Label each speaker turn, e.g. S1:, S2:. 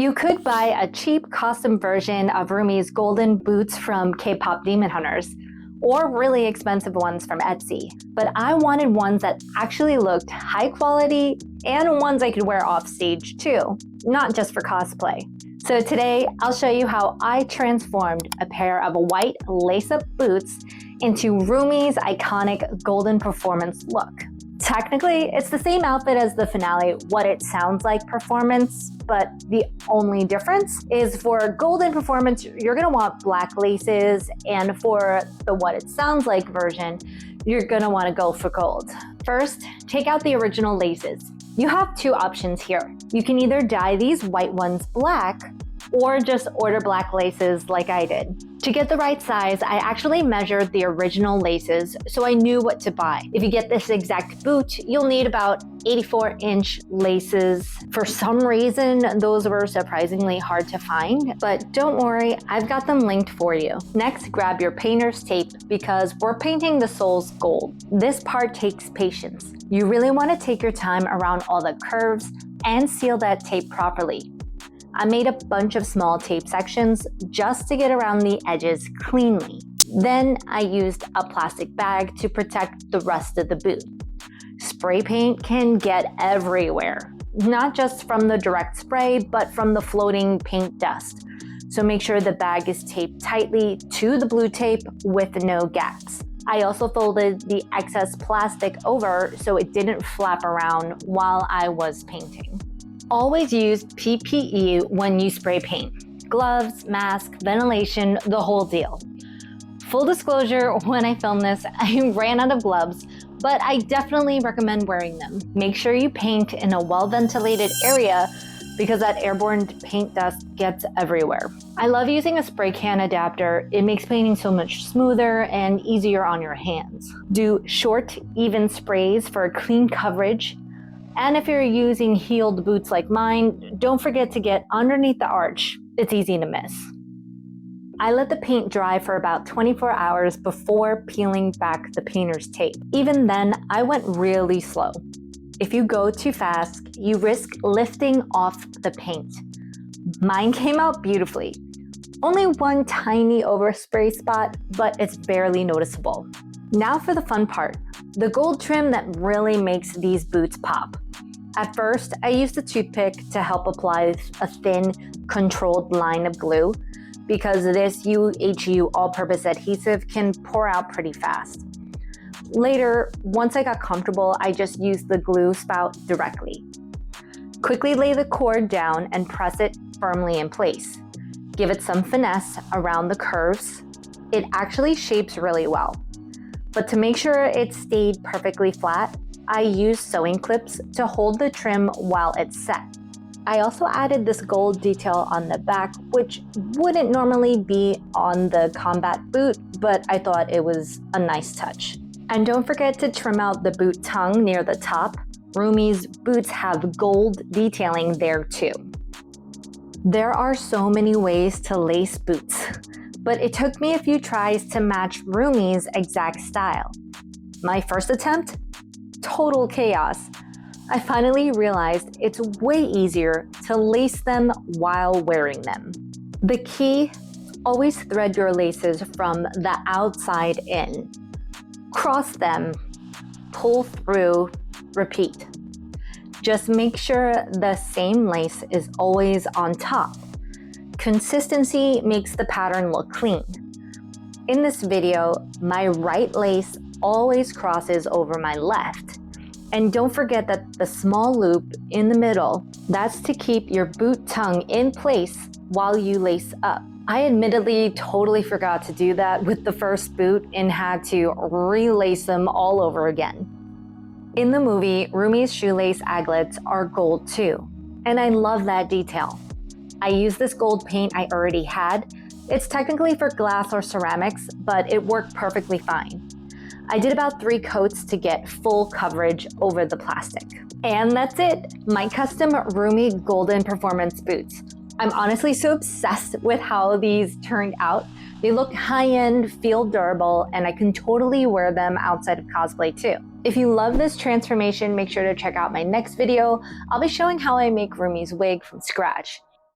S1: You could buy a cheap custom version of Rumi's Golden Boots from K-pop Demon Hunters, or really expensive ones from Etsy. But I wanted ones that actually looked high quality and ones I could wear off stage too, not just for cosplay. So today I'll show you how I transformed a pair of white lace-up boots into Rumi's iconic golden performance look. Technically, it's the same outfit as the finale What It Sounds Like performance, but the only difference is for golden performance, you're gonna want black laces, and for the What It Sounds Like version, you're gonna wanna go for gold. First, take out the original laces. You have two options here. You can either dye these white ones black, or just order black laces like I did. To get the right size, I actually measured the original laces so I knew what to buy. If you get this exact boot, you'll need about 84-inch laces. For some reason, those were surprisingly hard to find, but don't worry, I've got them linked for you. Next, grab your painter's tape because we're painting the soles gold. This part takes patience. You really want to take your time around all the curves and seal that tape properly. I made a bunch of small tape sections just to get around the edges cleanly. Then I used a plastic bag to protect the rest of the boot. Spray paint can get everywhere, not just from the direct spray, but from the floating paint dust. So make sure the bag is taped tightly to the blue tape with no gaps. I also folded the excess plastic over so it didn't flap around while I was painting. Always use PPE when you spray paint. Gloves, mask, ventilation, the whole deal. Full disclosure, when I filmed this, I ran out of gloves, but I definitely recommend wearing them. Make sure you paint in a well-ventilated area because that airborne paint dust gets everywhere. I love using a spray can adapter. It makes painting so much smoother and easier on your hands. Do short, even sprays for clean coverage. And if you're using heeled boots like mine, don't forget to get underneath the arch. It's easy to miss. I let the paint dry for about 24 hours before peeling back the painter's tape. Even then, I went really slow. If you go too fast, you risk lifting off the paint. Mine came out beautifully. Only one tiny overspray spot, but it's barely noticeable. Now for the fun part, the gold trim that really makes these boots pop. At first, I used a toothpick to help apply a thin, controlled line of glue because this UHU all-purpose adhesive can pour out pretty fast. Later, once I got comfortable, I just used the glue spout directly. Quickly lay the cord down and press it firmly in place. Give it some finesse around the curves. It actually shapes really well. But to make sure it stayed perfectly flat, I used sewing clips to hold the trim while it's set. I also added this gold detail on the back, which wouldn't normally be on the combat boot, but I thought it was a nice touch. And don't forget to trim out the boot tongue near the top. Rumi's boots have gold detailing there too. There are so many ways to lace boots, but it took me a few tries to match Rumi's exact style. My first attempt? Total chaos. I finally realized it's way easier to lace them while wearing them. The key, always thread your laces from the outside in. Cross them, pull through, repeat. Just make sure the same lace is always on top. Consistency makes the pattern look clean. In this video, my right lace always crosses over my left. And don't forget that the small loop in the middle, that's to keep your boot tongue in place while you lace up. I admittedly totally forgot to do that with the first boot and had to relace them all over again. In the movie, Rumi's shoelace aglets are gold too, and I love that detail. I used this gold paint I already had. It's technically for glass or ceramics, but it worked perfectly fine. I did about 3 coats to get full coverage over the plastic. And that's it, my custom Rumi Golden Performance boots. I'm honestly so obsessed with how these turned out. They look high-end, feel durable, and I can totally wear them outside of cosplay too. If you love this transformation, make sure to check out my next video. I'll be showing how I make Rumi's wig from scratch.